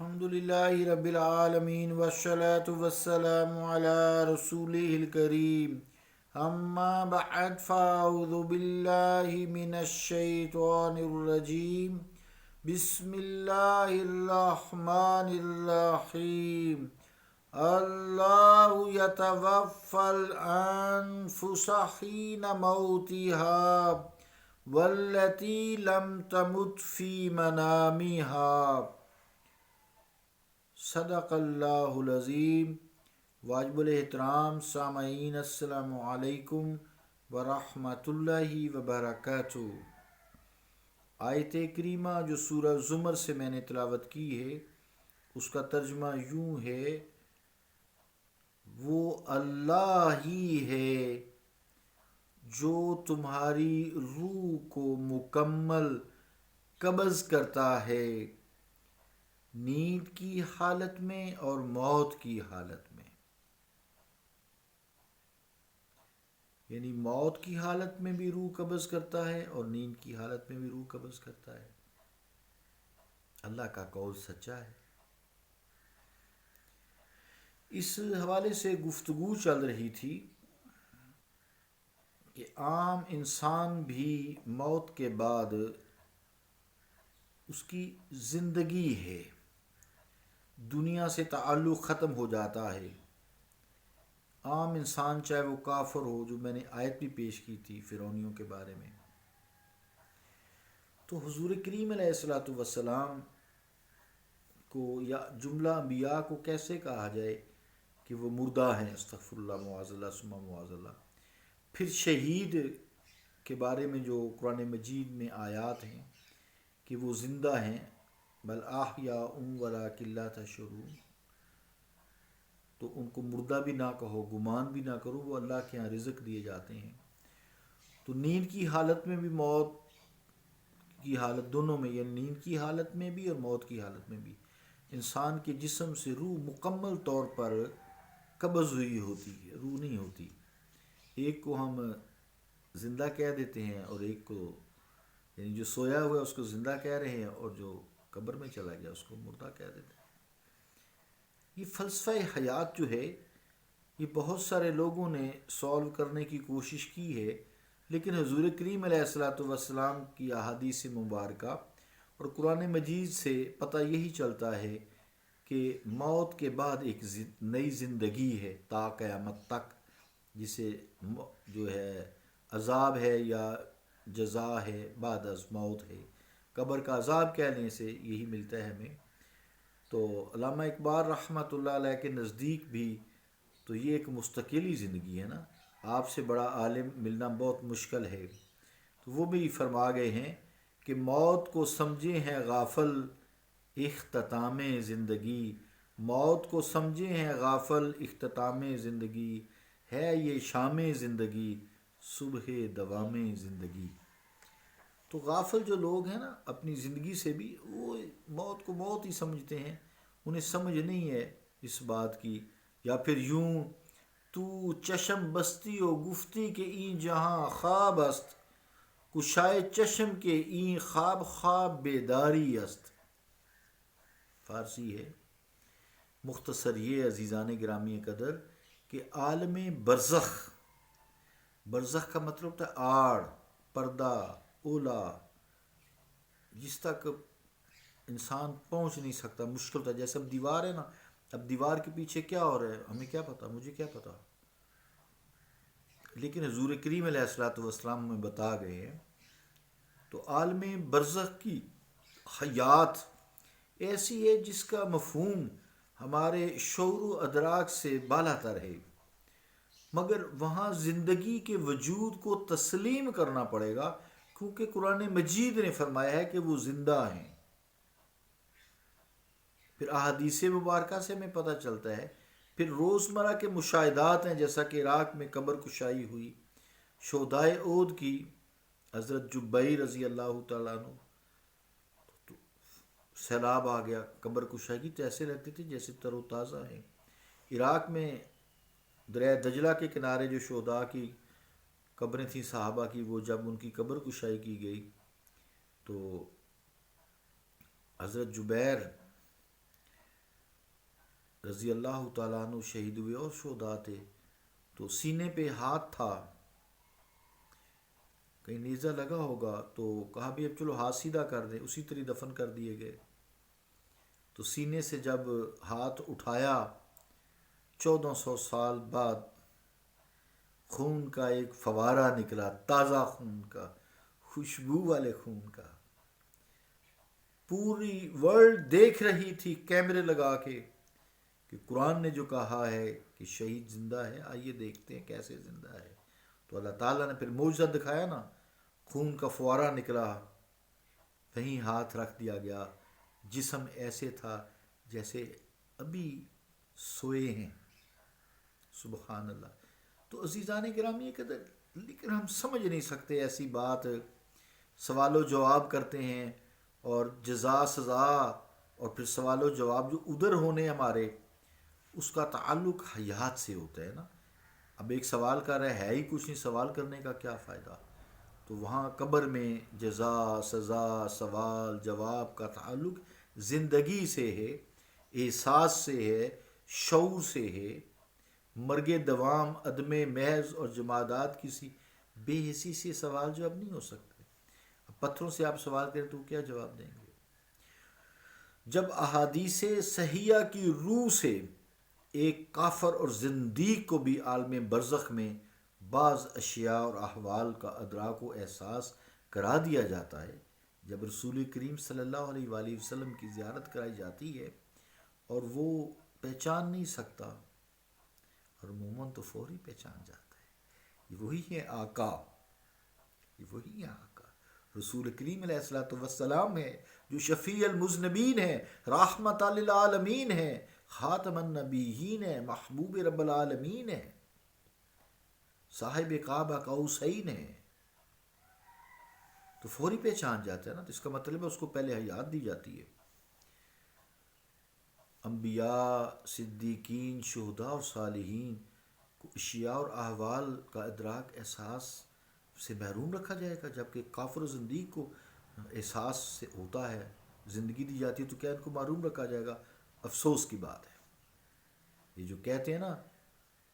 الحمدللہ رب العالمین والصلاة والسلام علی رسولہ الکریم اما بعد فاعوذ باللہ من الشیطان الرجیم بسم اللہ الرحمن الرحیم اللہ یتوفی الانفس حین موتها والتی لم تمت فی منامها صدق اللہ العظیم۔ واجب الاحترام سامعین، السلام علیکم ورحمۃ اللہ وبرکاتہ۔ آیت کریمہ جو سورہ زمر سے میں نے تلاوت کی ہے، اس کا ترجمہ یوں ہے: وہ اللہ ہی ہے جو تمہاری روح کو مکمل قبض کرتا ہے، نیند کی حالت میں اور موت کی حالت میں، یعنی موت کی حالت میں بھی روح قبض کرتا ہے اور نیند کی حالت میں بھی روح قبض کرتا ہے۔ اللہ کا قول سچا ہے۔ اس حوالے سے گفتگو چل رہی تھی کہ عام انسان بھی موت کے بعد اس کی زندگی ہے، دنیا سے تعلق ختم ہو جاتا ہے۔ عام انسان چاہے وہ کافر ہو، جو میں نے آیت بھی پیش کی تھی فرعونیوں کے بارے میں، تو حضور کریم علیہ الصلوۃ والسلام کو یا جملہ انبیاء کو کیسے کہا جائے کہ وہ مردہ ہیں؟ استغفر اللہ، معاذ اللہ ثم معاذ اللہ۔ پھر شہید کے بارے میں جو قرآن مجید میں آیات ہیں کہ وہ زندہ ہیں، بل احیاء ولکن لا تشعرون، تو ان کو مردہ بھی نہ کہو، گمان بھی نہ کرو، وہ اللہ کے ہاں رزق دیے جاتے ہیں۔ تو نیند کی حالت میں بھی، موت کی حالت، دونوں میں، یعنی نیند کی حالت میں بھی اور موت کی حالت میں بھی، انسان کے جسم سے روح مکمل طور پر قبض ہوئی ہوتی ہے، روح نہیں ہوتی۔ ایک کو ہم زندہ کہہ دیتے ہیں اور ایک کو، یعنی جو سویا ہوا ہے اس کو زندہ کہہ رہے ہیں، اور جو قبر میں چلا گیا اس کو مردہ کہہ دیتے ہیں۔ یہ فلسفہ حیات جو ہے، یہ بہت سارے لوگوں نے سولو کرنے کی کوشش کی ہے، لیکن حضور کریم علیہ الصلوۃ والسلام کی احادیث مبارکہ اور قرآن مجید سے پتہ یہی چلتا ہے کہ موت کے بعد ایک نئی زندگی ہے تا قیامت تک، جسے جو ہے عذاب ہے یا جزا ہے، بعد از موت ہے۔ قبر کا عذاب کہنے سے یہی ملتا ہے ہمیں۔ تو علامہ اقبال رحمۃ اللہ علیہ کے نزدیک بھی تو یہ ایک مستقلی زندگی ہے نا، آپ سے بڑا عالم ملنا بہت مشکل ہے۔ تو وہ بھی فرما گئے ہیں کہ موت کو سمجھے ہیں غافل اختتام زندگی، موت کو سمجھے ہیں غافل اختتام زندگی، ہے یہ شام زندگی صبح دوام زندگی۔ تو غافل جو لوگ ہیں نا اپنی زندگی سے بھی، وہ موت کو موت ہی سمجھتے ہیں، انہیں سمجھ نہیں ہے اس بات کی۔ یا پھر یوں: تو چشم بستی و گفتی کہ این جہاں خواب است، کشائے چشم کے این خواب خواب بیداری است۔ فارسی ہے۔ مختصر یہ عزیزان گرامی قدر کہ عالم برزخ، برزخ کا مطلب ہوتا ہے آڑ، پردہ، اولا، جس تک انسان پہنچ نہیں سکتا، مشکل ہوتا ہے۔ جیسے اب دیوار ہے نا، اب دیوار کے پیچھے کیا ہو رہا ہے ہمیں کیا پتا، مجھے کیا پتا، لیکن حضور کریم علیہ الصلوۃ والسلام ہمیں بتا گئے ہیں۔ تو عالم برزخ کی حیات ایسی ہے جس کا مفہوم ہمارے شعور و ادراک سے بالا تر ہے، مگر وہاں زندگی کے وجود کو تسلیم کرنا پڑے گا، کیونکہ قرآن مجید نے فرمایا ہے کہ وہ زندہ ہیں۔ پھر احادیث مبارکہ سے ہمیں پتہ چلتا ہے، پھر روزمرہ کے مشاہدات ہیں، جیسا کہ عراق میں قبر کشائی ہوئی شہدائے احد کی، حضرت جبیر رضی اللہ تعالیٰ عنہ، تو سیلاب آ گیا، قبر کشائی کی، تو ایسے لگتے تھے جیسے تر و تازہ ہیں۔ عراق میں دریائے دجلہ کے کنارے جو شہداء کی قبریں تھیں صحابہ کی، وہ جب ان کی قبر کشائی کی گئی تو حضرت جبیر رضی اللہ تعالیٰ عنہ شہید ہوئے اور شہداء تھے، تو سینے پہ ہاتھ تھا، کہیں نیزہ لگا ہوگا تو کہا بھی اب چلو ہاتھ سیدھا کر دیں، اسی طرح دفن کر دیے گئے۔ تو سینے سے جب ہاتھ اٹھایا 1400 سال بعد خون کا ایک فوارہ نکلا، تازہ خون کا، خوشبو والے خون کا۔ پوری ورلڈ دیکھ رہی تھی کیمرے لگا کے کہ قرآن نے جو کہا ہے کہ شہید زندہ ہے، آئیے دیکھتے ہیں کیسے زندہ ہے۔ تو اللہ تعالیٰ نے پھر معجزہ دکھایا نا، خون کا فوارہ نکلا، وہیں ہاتھ رکھ دیا گیا، جسم ایسے تھا جیسے ابھی سوئے ہیں۔ سبحان اللہ۔ تو عزیزان گرامی قدر، لیکن ہم سمجھ نہیں سکتے ایسی بات، سوال و جواب کرتے ہیں اور جزا سزا، اور پھر سوال و جواب جو ادھر ہونے ہمارے، اس کا تعلق حیات سے ہوتا ہے نا۔ اب ایک سوال کر رہا ہے ہی کچھ نہیں، سوال کرنے کا کیا فائدہ؟ تو وہاں قبر میں جزا سزا سوال جواب کا تعلق زندگی سے ہے، احساس سے ہے، شعور سے ہے۔ مرگ دوام عدم محض اور جمادات کسی بے حسی سے سوال جواب نہیں ہو سکتے۔ اب پتھروں سے آپ سوال کریں تو کیا جواب دیں گے؟ جب احادیث صحیحہ کی روح سے ایک کافر اور زندیق کو بھی عالم برزخ میں بعض اشیاء اور احوال کا ادراک و احساس کرا دیا جاتا ہے، جب رسول کریم صلی اللہ علیہ وآلہ وسلم کی زیارت کرائی جاتی ہے اور وہ پہچان نہیں سکتا، اور عموماً تو فوری پہچان جاتا ہے، یہ وہی ہے آقا، یہ وہی ہے آقا رسول کریم علیہ الصلوۃ والسلام ہے، جو شفیع المذنبین ہے، رحمت للعالمین ہے، خاتم النبیین ہے، محبوب رب العالمین ہے، صاحب قاب قوسین ہے۔ تو فوری پہچان جاتا ہے نا، تو اس کا مطلب ہے اس کو پہلے حیات دی جاتی ہے۔ انبیاء، صدیقین، شہداء اور صالحین کو اشیاء اور احوال کا ادراک احساس سے محروم رکھا جائے گا، جبکہ کافر و زندیق کو احساس سے ہوتا ہے، زندگی دی جاتی ہے، تو کیا ان کو محروم رکھا جائے گا؟ افسوس کی بات ہے۔ یہ جو کہتے ہیں نا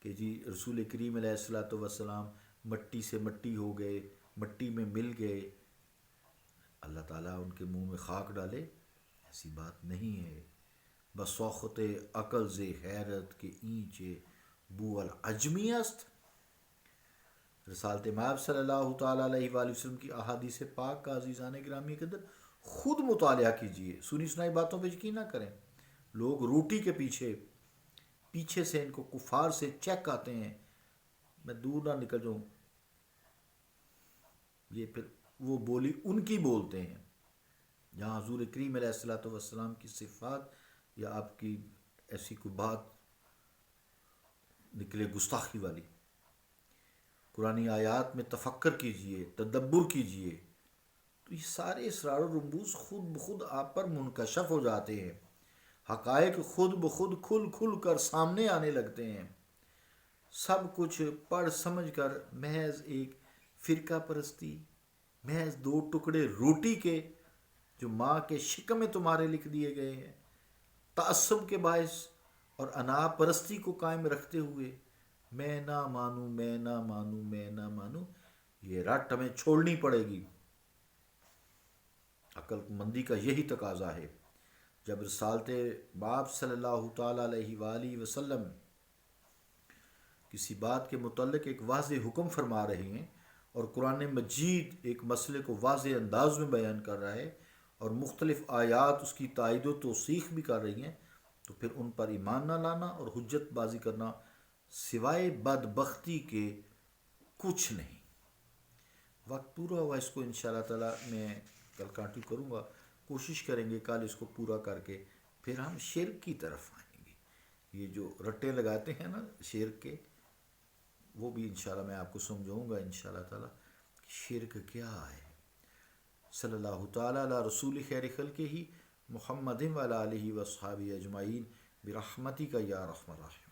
کہ جی رسول کریم علیہ الصلوۃ والسلام مٹی سے مٹی ہو گئے، مٹی میں مل گئے، اللہ تعالیٰ ان کے منہ میں خاک ڈالے، ایسی بات نہیں ہے۔ بسوخت عقل ز حیرت کے اینچے بو العجمی است۔ رسالت مآب صلی اللہ تعالیٰ علیہ وآلہ وسلم کی احادیث پاک کا عزیزان گرامی قدر خود مطالعہ کیجئے، سنی سنائی باتوں پہ یقین نہ کریں۔ لوگ روٹی کے پیچھے سے ان کو کفار سے چیک آتے ہیں، میں دور نہ نکل جاؤں، یہ پھر وہ بولی ان کی بولتے ہیں جہاں حضور کریم علیہ الصلوۃ والسلام کی صفات یا آپ کی ایسی کوئی بات نکلے گستاخی والی۔ قرآنی آیات میں تفکر کیجئے، تدبر کیجئے، تو یہ سارے اسرار و رموز خود بخود آپ پر منکشف ہو جاتے ہیں، حقائق خود بخود کھل کھل کر سامنے آنے لگتے ہیں۔ سب کچھ پڑھ سمجھ کر محض ایک فرقہ پرستی، محض 2 ٹکڑے روٹی کے جو ماں کے شکم میں تمہارے لکھ دیے گئے ہیں، تعصب کے باعث اور انا پرستی کو قائم رکھتے ہوئے میں نہ مانوں میں نہ مانوں میں نہ مانوں، یہ رٹ ہمیں چھوڑنی پڑے گی۔ عقل مندی کا یہی تقاضا ہے۔ جب رسالت باب صلی اللہ تعالیٰ علیہ وآلہ وسلم کسی بات کے متعلق ایک واضح حکم فرما رہے ہیں اور قرآن مجید ایک مسئلے کو واضح انداز میں بیان کر رہا ہے اور مختلف آیات اس کی تائید و توثیق بھی کر رہی ہیں، تو پھر ان پر ایمان نہ لانا اور حجت بازی کرنا سوائے بدبختی کے کچھ نہیں۔ وقت پورا ہوا، اس کو انشاءاللہ تعالیٰ میں کل کنٹینیو کروں گا، کوشش کریں گے کل اس کو پورا کر کے پھر ہم شرک کی طرف آئیں گے۔ یہ جو رٹے لگاتے ہیں نا شرک کے، وہ بھی انشاءاللہ میں آپ کو سمجھاؤں گا انشاءاللہ تعالیٰ کہ شرک کیا ہے۔ صلی اللہ تعالیٰ علی رسول خیر خلقہ محمد وعلی آلہ وصحبہ اجمعین برحمتک یا ارحم الراحمین۔